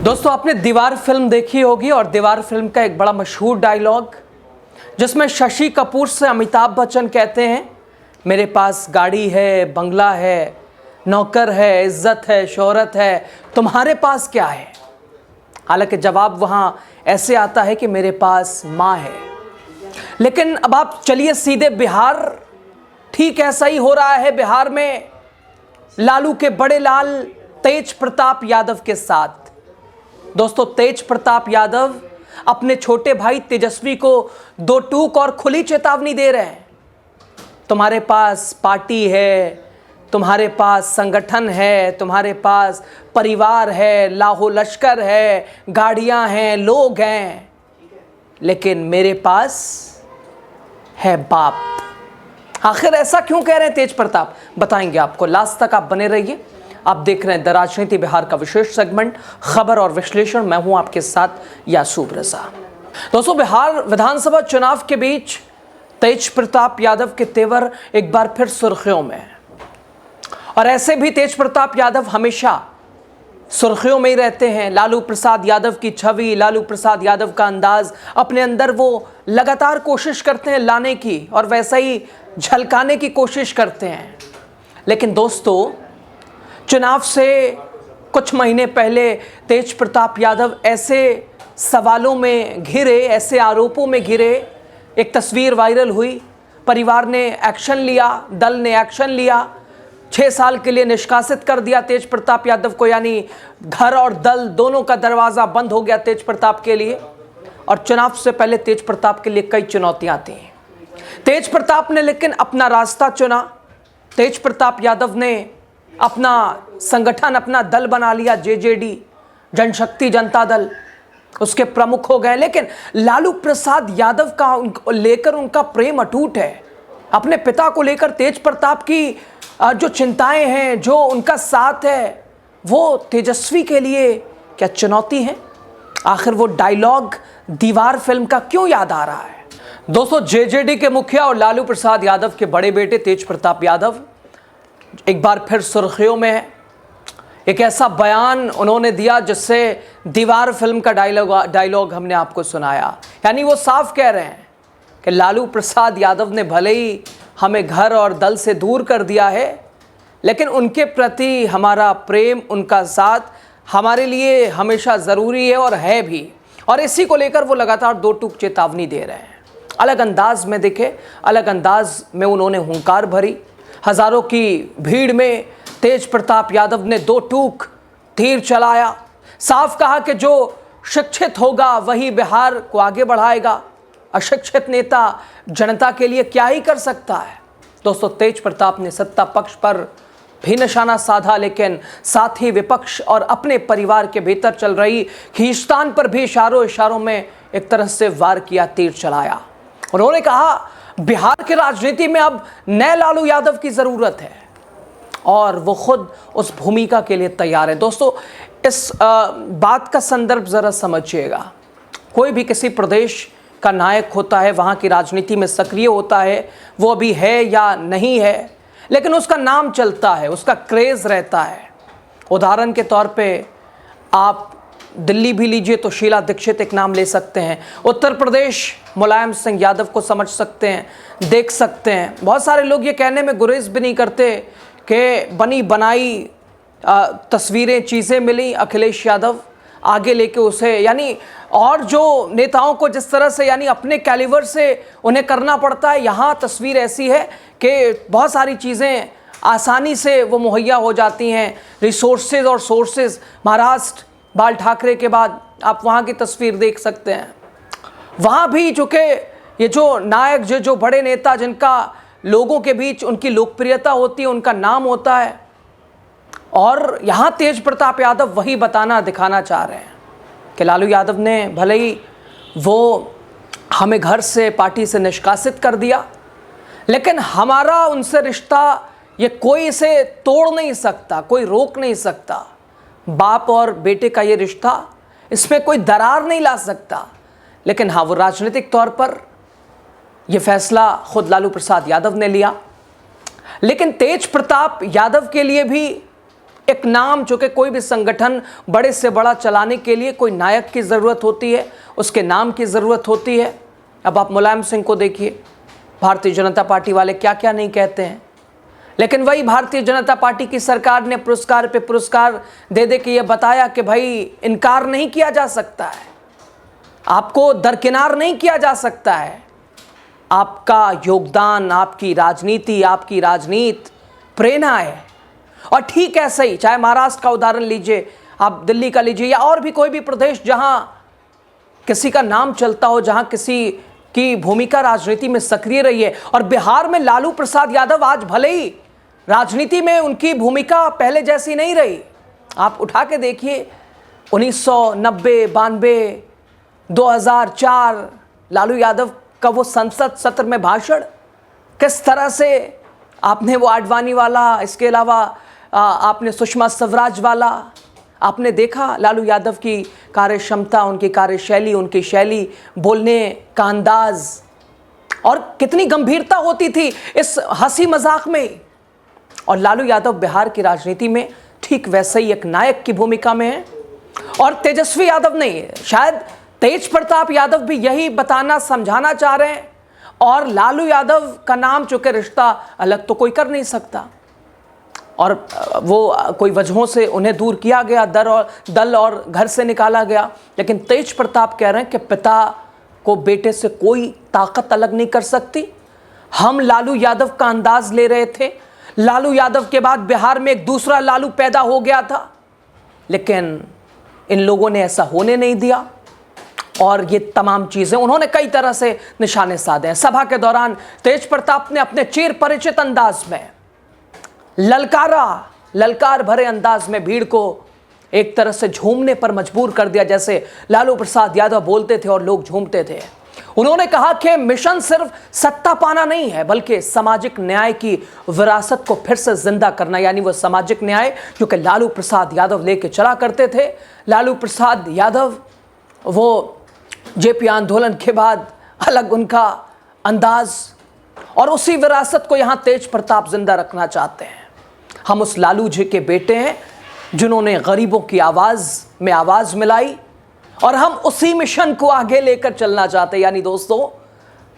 दोस्तों, आपने दीवार फिल्म देखी होगी और दीवार फिल्म का एक बड़ा मशहूर डायलॉग जिसमें शशि कपूर से अमिताभ बच्चन कहते हैं, मेरे पास गाड़ी है, बंगला है, नौकर है, इज्जत है, शोहरत है, तुम्हारे पास क्या है। हालांकि जवाब वहाँ ऐसे आता है कि मेरे पास माँ है। लेकिन अब आप चलिए सीधे बिहार, ठीक ऐसा ही हो रहा है बिहार में लालू के बड़े लाल तेज प्रताप यादव के साथ। दोस्तों, तेज प्रताप यादव अपने छोटे भाई तेजस्वी को दो टूक और खुली चेतावनी दे रहे हैं। तुम्हारे पास पार्टी है, तुम्हारे पास संगठन है, तुम्हारे पास परिवार है, लाखों लश्कर है, गाड़ियां हैं, लोग हैं, लेकिन मेरे पास है बाप। आखिर ऐसा क्यों कह रहे हैं तेज प्रताप, बताएंगे आपको। लास्ट तक आप बने रहिए। आप देख रहे हैं द राजनीति बिहार का विशेष सेगमेंट खबर और विश्लेषण। मैं हूं आपके साथ यासूब रजा। दोस्तों, बिहार विधानसभा चुनाव के बीच तेज प्रताप यादव के तेवर एक बार फिर सुर्खियों में है। और ऐसे भी तेज प्रताप यादव हमेशा सुर्खियों में ही रहते हैं। लालू प्रसाद यादव की छवि, लालू प्रसाद यादव का अंदाज अपने अंदर वो लगातार कोशिश करते हैं लाने की और वैसा ही झलकाने की कोशिश करते हैं। लेकिन दोस्तों, चुनाव से कुछ महीने पहले तेज प्रताप यादव ऐसे सवालों में घिरे, ऐसे आरोपों में घिरे। एक तस्वीर वायरल हुई, परिवार ने एक्शन लिया, दल ने एक्शन लिया, 6 साल के लिए निष्कासित कर दिया तेज प्रताप यादव को, यानी घर और दल दोनों का दरवाज़ा बंद हो गया तेज प्रताप के लिए। और चुनाव से पहले तेज प्रताप के लिए कई चुनौतियां थी। तेज प्रताप ने लेकिन अपना रास्ता चुना। तेज प्रताप यादव ने अपना संगठन, अपना दल बना लिया, जेजेडी, जनशक्ति जनता दल, उसके प्रमुख हो गए। लेकिन लालू प्रसाद यादव का लेकर उनका प्रेम अटूट है। अपने पिता को लेकर तेज प्रताप की जो चिंताएं हैं, जो उनका साथ है, वो तेजस्वी के लिए क्या चुनौती है। आखिर वो डायलॉग दीवार फिल्म का क्यों याद आ रहा है। दोस्तों, जेजेडी के मुखिया और लालू प्रसाद यादव के बड़े बेटे तेज प्रताप यादव एक बार फिर सुर्खियों में है। एक ऐसा बयान उन्होंने दिया जिससे दीवार फिल्म का डायलॉग हमने आपको सुनाया। यानी वो साफ कह रहे हैं कि लालू प्रसाद यादव ने भले ही हमें घर और दल से दूर कर दिया है, लेकिन उनके प्रति हमारा प्रेम, उनका साथ हमारे लिए हमेशा ज़रूरी है और है भी। और इसी को लेकर वो लगातार दो टूक चेतावनी दे रहे हैं। अलग अंदाज में देखे, अलग अंदाज में उन्होंने हुंकार भरी। हज़ारों की भीड़ में तेज प्रताप यादव ने दो टूक तीर चलाया। साफ कहा कि जो शिक्षित होगा वही बिहार को आगे बढ़ाएगा। अशिक्षित नेता जनता के लिए क्या ही कर सकता है। दोस्तों, तेज प्रताप ने सत्ता पक्ष पर भी निशाना साधा, लेकिन साथ ही विपक्ष और अपने परिवार के भीतर चल रही खींचतान पर भी इशारों में एक तरह से वार किया, तीर चलाया। उन्होंने कहा बिहार की राजनीति में अब नए लालू यादव की ज़रूरत है और वो खुद उस भूमिका के लिए तैयार है। दोस्तों, इस बात का संदर्भ ज़रा समझिएगा। कोई भी किसी प्रदेश का नायक होता है, वहाँ की राजनीति में सक्रिय होता है, वो अभी है या नहीं है, लेकिन उसका नाम चलता है, उसका क्रेज़ रहता है। उदाहरण के तौर पे आप दिल्ली भी लीजिए तो शीला दीक्षित एक नाम ले सकते हैं। उत्तर प्रदेश मुलायम सिंह यादव को समझ सकते हैं, देख सकते हैं। बहुत सारे लोग ये कहने में गुरेज भी नहीं करते कि बनी बनाई तस्वीरें, चीज़ें मिली, अखिलेश यादव आगे लेके उसे, यानी और जो नेताओं को जिस तरह से यानी अपने कैलिबर से उन्हें करना पड़ता है, यहाँ तस्वीर ऐसी है कि बहुत सारी चीज़ें आसानी से वो मुहैया हो जाती हैं। रिसोर्सेज और सोर्सेज, महाराष्ट्र बाल ठाकरे के बाद आप वहाँ की तस्वीर देख सकते हैं। वहाँ भी चूँकि ये जो नायक, जो बड़े नेता जिनका लोगों के बीच उनकी लोकप्रियता होती है, उनका नाम होता है, और यहाँ तेज प्रताप यादव वही बताना, दिखाना चाह रहे हैं कि लालू यादव ने भले ही वो हमें घर से, पार्टी से निष्कासित कर दिया, लेकिन हमारा उनसे रिश्ता ये कोई इसे तोड़ नहीं सकता, कोई रोक नहीं सकता। बाप और बेटे का ये रिश्ता, इसमें कोई दरार नहीं ला सकता। लेकिन हाँ, वो राजनीतिक तौर पर ये फैसला खुद लालू प्रसाद यादव ने लिया। लेकिन तेज प्रताप यादव के लिए भी एक नाम, जो कि कोई भी संगठन बड़े से बड़ा चलाने के लिए कोई नायक की ज़रूरत होती है, उसके नाम की ज़रूरत होती है। अब आप मुलायम सिंह को देखिए, भारतीय जनता पार्टी वाले क्या क्या नहीं कहते हैं, लेकिन वही भारतीय जनता पार्टी की सरकार ने पुरस्कार पे पुरस्कार दे दे के ये बताया कि भाई इनकार नहीं किया जा सकता है, आपको दरकिनार नहीं किया जा सकता है, आपका योगदान, आपकी राजनीति, आपकी राजनीति प्रेरणा है। और ठीक ऐसे ही, चाहे महाराष्ट्र का उदाहरण लीजिए, आप दिल्ली का लीजिए, या और भी कोई भी प्रदेश जहां किसी का नाम चलता हो, जहां किसी की भूमिका राजनीति में सक्रिय रही है। और बिहार में लालू प्रसाद यादव आज भले ही राजनीति में उनकी भूमिका पहले जैसी नहीं रही, आप उठा के देखिए 1990, 92, 2004 लालू यादव का वो संसद सत्र में भाषण, किस तरह से आपने वो आडवाणी वाला, इसके अलावा आपने सुषमा स्वराज वाला, आपने देखा लालू यादव की कार्य क्षमता, उनकी कार्यशैली, उनकी शैली, बोलने का अंदाज, और कितनी गंभीरता होती थी इस हंसी मजाक में। और लालू यादव बिहार की राजनीति में ठीक वैसे ही एक नायक की भूमिका में है। और तेजस्वी यादव नहीं, शायद तेज प्रताप यादव भी यही बताना, समझाना चाह रहे हैं। और लालू यादव का नाम, चूंकि रिश्ता अलग तो कोई कर नहीं सकता, और वो कोई वजहों से उन्हें दूर किया गया, दल और घर से निकाला गया, लेकिन तेज प्रताप कह रहे हैं कि पिता को बेटे से कोई ताकत अलग नहीं कर सकती। हम लालू यादव का अंदाज ले रहे थे, लालू यादव के बाद बिहार में एक दूसरा लालू पैदा हो गया था, लेकिन इन लोगों ने ऐसा होने नहीं दिया। और ये तमाम चीज़ें उन्होंने कई तरह से निशाने साधे हैं। सभा के दौरान तेज प्रताप ने अपने चिर परिचित अंदाज में ललकार भरे अंदाज में भीड़ को एक तरह से झूमने पर मजबूर कर दिया, जैसे लालू प्रसाद यादव बोलते थे और लोग झूमते थे। उन्होंने कहा कि मिशन सिर्फ सत्ता पाना नहीं है, बल्कि सामाजिक न्याय की विरासत को फिर से जिंदा करना, यानी वो सामाजिक न्याय जो कि लालू प्रसाद यादव लेके चला करते थे। लालू प्रसाद यादव वो जेपी आंदोलन के बाद अलग उनका अंदाज, और उसी विरासत को यहां तेज प्रताप जिंदा रखना चाहते हैं। हम उस लालू जी के बेटे हैं जिन्होंने गरीबों की आवाज में आवाज मिलाई, और हम उसी मिशन को आगे लेकर चलना चाहते हैं। यानी दोस्तों,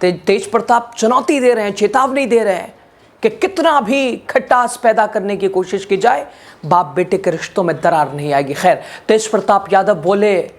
तेज प्रताप चुनौती दे रहे हैं, चेतावनी दे रहे हैं कि कितना भी खटास पैदा करने की कोशिश की जाए, बाप बेटे के रिश्तों में दरार नहीं आएगी। खैर, तेज प्रताप यादव बोले,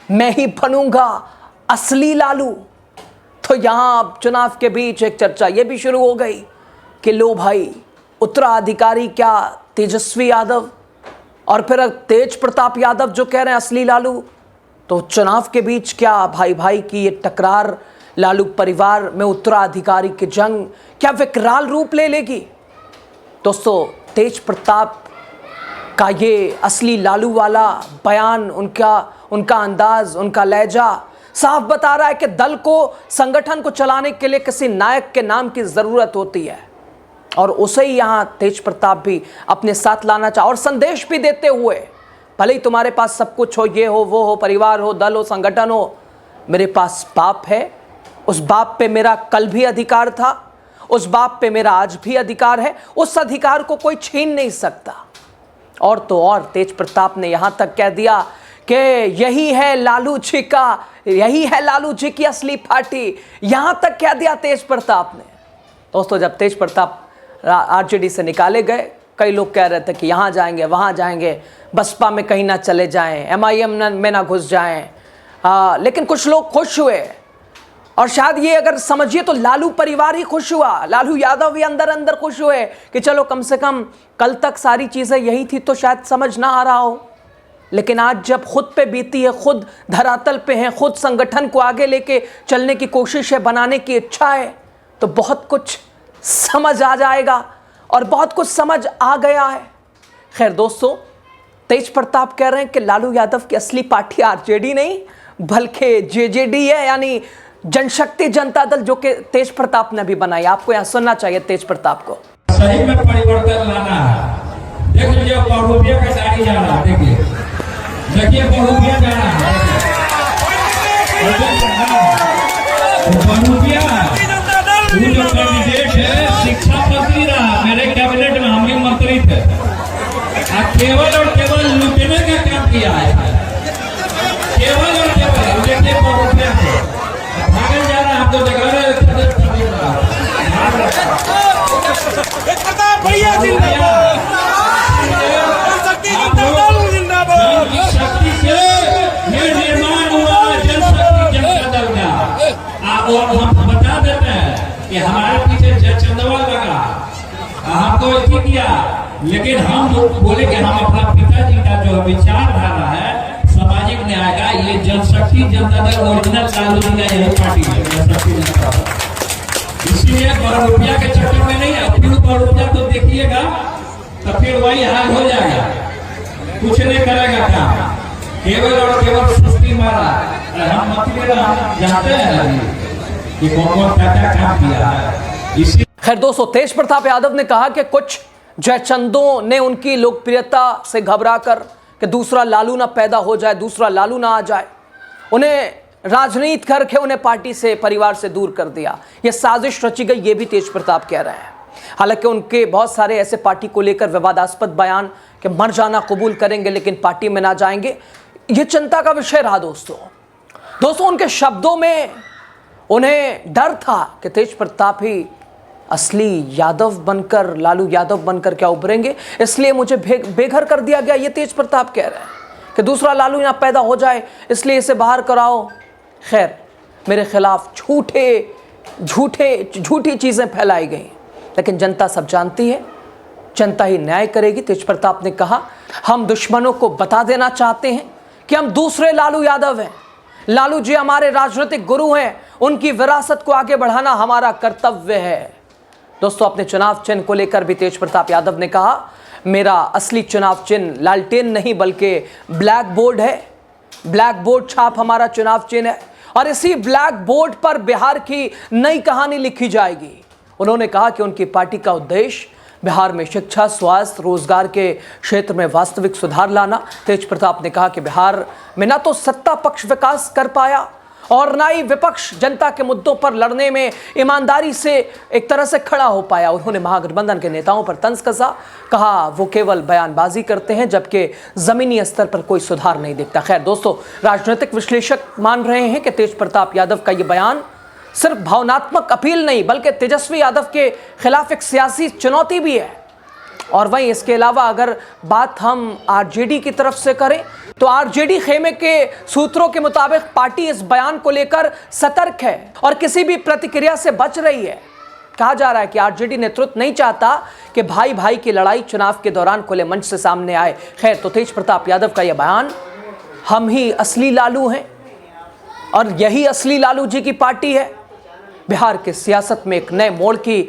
मैं ही बनूंगा असली लालू। तो यहां चुनाव के बीच एक चर्चा यह भी शुरू हो गई कि लो भाई, उत्तराधिकारी क्या तेजस्वी यादव, और फिर तेज प्रताप यादव जो कह रहे हैं असली लालू। तो चुनाव के बीच क्या भाई भाई की ये टकरार, लालू परिवार में उत्तराधिकारी की जंग क्या विकराल रूप ले लेगी? दोस्तों, तेज प्रताप का ये असली लालू वाला बयान, उनका अंदाज, उनका लहजा साफ बता रहा है कि दल को, संगठन को चलाने के लिए किसी नायक के नाम की जरूरत होती है, और उसे ही यहां तेज प्रताप भी अपने साथ लाना चाह, और संदेश भी देते हुए, भले ही तुम्हारे पास सब कुछ हो, ये हो, वो हो, परिवार हो, दल हो, संगठन हो, मेरे पास बाप है। उस बाप पे मेरा कल भी अधिकार था, उस बाप पे मेरा आज भी अधिकार है, उस अधिकार को कोई छीन नहीं सकता। और तो और तेज प्रताप ने यहां तक कह दिया कि यही है लालू जी की असली पार्टी। यहां तक कह दिया तेज प्रताप ने। दोस्तों, जब तेज प्रताप आरजेडी से निकाले गए, कई लोग कह रहे थे कि यहां जाएंगे, वहां जाएंगे, बसपा में कहीं ना चले जाएं, एमआईएम में ना घुस जाएं, लेकिन कुछ लोग खुश हुए। और शायद ये अगर समझिए तो लालू परिवार ही खुश हुआ, लालू यादव भी अंदर अंदर खुश हुए कि चलो कम से कम कल तक सारी चीज़ें यही थी तो शायद समझ ना आ रहा हो, लेकिन आज जब खुद पे बीती है, खुद धरातल पे हैं, खुद संगठन को आगे लेके चलने की कोशिश है, बनाने की इच्छा है, तो बहुत कुछ समझ आ जाएगा, और बहुत कुछ समझ आ गया है। खैर दोस्तों, तेज प्रताप कह रहे हैं कि लालू यादव की असली पार्टी आरजेडी नहीं बल्कि जेजेडी है, यानी जनशक्ति जनता दल, जो कि तेज प्रताप ने भी बनाई। आपको यहाँ सुनना चाहिए तेज प्रताप को। सही में परिवर्तन लाना है। देख लीजिए, बहुरूपिया का साड़ी जा रहा है, देखिए बहुरूपिया जा रहा है, बहुरूपिया वो जो कैंडिडेट है शिक्षा मंत्री रहा, मेरे कैबिनेट में हम भी मंत्री थे। केवल और केवल लूटने का काम किया है, केवल और केवल देखिए रुपया को भागल जा रहा है, हमको जगह शक्ति से ये निर्माण हुआ जनशक्ति जनता दल का। और हम बता देते हैं कि हमारे पीछे चंदवा लगा, हमको ऐसी किया, लेकिन हम बोले कि हम अपना पिताजी का जो विचारधारा है सामाजिक न्याय का, ये जनशक्ति जनता दल ओरिजिनल लालू जी का यही पार्टी है जनशक्ति जनता दल। इसीलिए रुपया के चक्कर में नहीं है, फिर रुपया तो देखिएगा तो फिर वही हाल हो जाएगा, कुछ नहीं करेगा काम, केवल और केवल सुस्ती मारा। हम जानते हैं कि कौन क्या काम किया है। इसी खैर दोस्तों, तेज प्रताप यादव ने कहा कि कुछ जयचंदों ने उनकी लोकप्रियता से घबराकर कि दूसरा लालू ना पैदा हो जाए, दूसरा लालू ना आ जाए, उन्हें राजनीति करके उन्हें पार्टी से, परिवार से दूर कर दिया। यह साजिश रची गई, ये भी तेज प्रताप कह रहे हैं। हालांकि उनके बहुत सारे ऐसे पार्टी को लेकर विवादास्पद बयान कि मर जाना कबूल करेंगे लेकिन पार्टी में ना जाएंगे, यह चिंता का विषय रहा दोस्तों। उनके शब्दों में उन्हें डर था कि तेज प्रताप ही असली यादव बनकर, लालू यादव बनकर क्या उभरेंगे, इसलिए मुझे बेघर कर दिया गया। ये तेज प्रताप कह रहे हैं कि दूसरा लालू यहाँ पैदा हो जाए इसलिए इसे बाहर कराओ। खैर, मेरे खिलाफ झूठी चीज़ें फैलाई गई, लेकिन जनता सब जानती है, जनता ही न्याय करेगी। तेज प्रताप ने कहा, हम दुश्मनों को बता देना चाहते हैं कि हम दूसरे लालू यादव हैं। लालू जी हमारे राजनीतिक गुरु हैं, उनकी विरासत को आगे बढ़ाना हमारा कर्तव्य है। दोस्तों, अपने चुनाव चिन्ह को लेकर भी तेज प्रताप यादव ने कहा, मेरा असली चुनाव चिन्ह लालटेन नहीं बल्कि ब्लैक बोर्ड है। ब्लैक बोर्ड छाप हमारा चुनाव चिन्ह है और इसी ब्लैक बोर्ड पर बिहार की नई कहानी लिखी जाएगी। उन्होंने कहा कि उनकी पार्टी का उद्देश्य बिहार में शिक्षा, स्वास्थ्य, रोजगार के क्षेत्र में वास्तविक सुधार लाना। तेज प्रताप ने कहा कि बिहार में ना तो सत्ता पक्ष विकास कर पाया और ना ही विपक्ष जनता के मुद्दों पर लड़ने में ईमानदारी से एक तरह से खड़ा हो पाया। उन्होंने महागठबंधन के नेताओं पर तंज कसा, कहा वो केवल बयानबाजी करते हैं जबकि जमीनी स्तर पर कोई सुधार नहीं दिखता। खैर दोस्तों, राजनीतिक विश्लेषक मान रहे हैं कि तेज प्रताप यादव का ये बयान सिर्फ भावनात्मक अपील नहीं बल्कि तेजस्वी यादव के खिलाफ एक सियासी चुनौती भी है। और वहीं इसके अलावा अगर बात हम आरजेडी की तरफ से करें तो आरजेडी खेमे के सूत्रों के मुताबिक पार्टी इस बयान को लेकर सतर्क है और किसी भी प्रतिक्रिया से बच रही है। कहा जा रहा है कि आरजेडी नेतृत्व नहीं चाहता कि भाई भाई की लड़ाई चुनाव के दौरान खुले मंच से सामने आए। खैर, तो तेज प्रताप यादव का यह बयान, हम ही असली लालू हैं और यही असली लालू जी की पार्टी है, बिहार की सियासत में एक नए मोड़ की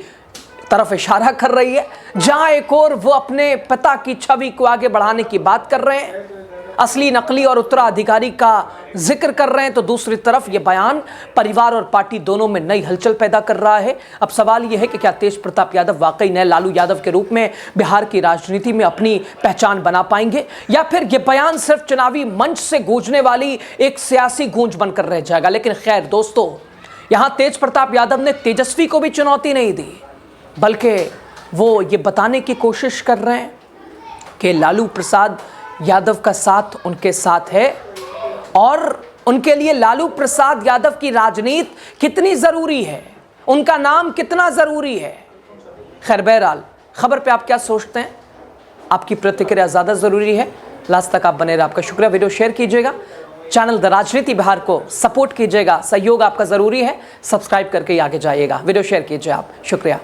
तरफ इशारा कर रही है। जहां एक और वो अपने पिता की छवि को आगे बढ़ाने की बात कर रहे हैं, असली नकली और उत्तराधिकारी का जिक्र कर रहे हैं, तो दूसरी तरफ ये बयान परिवार और पार्टी दोनों में नई हलचल पैदा कर रहा है। अब सवाल ये है कि क्या तेज प्रताप यादव वाकई नए लालू यादव के रूप में बिहार की राजनीति में अपनी पहचान बना पाएंगे या फिर ये बयान सिर्फ चुनावी मंच से गूंजने वाली एक सियासी गूंज बनकर रह जाएगा। लेकिन खैर दोस्तों, यहां तेज प्रताप यादव ने तेजस्वी को भी चुनौती नहीं दी बल्कि वो ये बताने की कोशिश कर रहे हैं कि लालू प्रसाद यादव का साथ उनके साथ है और उनके लिए लालू प्रसाद यादव की राजनीति कितनी ज़रूरी है, उनका नाम कितना ज़रूरी है। खैर बहरहाल, खबर पे आप क्या सोचते हैं, आपकी प्रतिक्रिया ज़्यादा ज़रूरी है। लास्ट तक आप बने रहे, आपका शुक्रिया। वीडियो शेयर कीजिएगा, चैनल द राजनीति बिहार को सपोर्ट कीजिएगा, सहयोग आपका ज़रूरी है। सब्सक्राइब करके ही आगे जाइएगा, वीडियो शेयर कीजिए आप। शुक्रिया।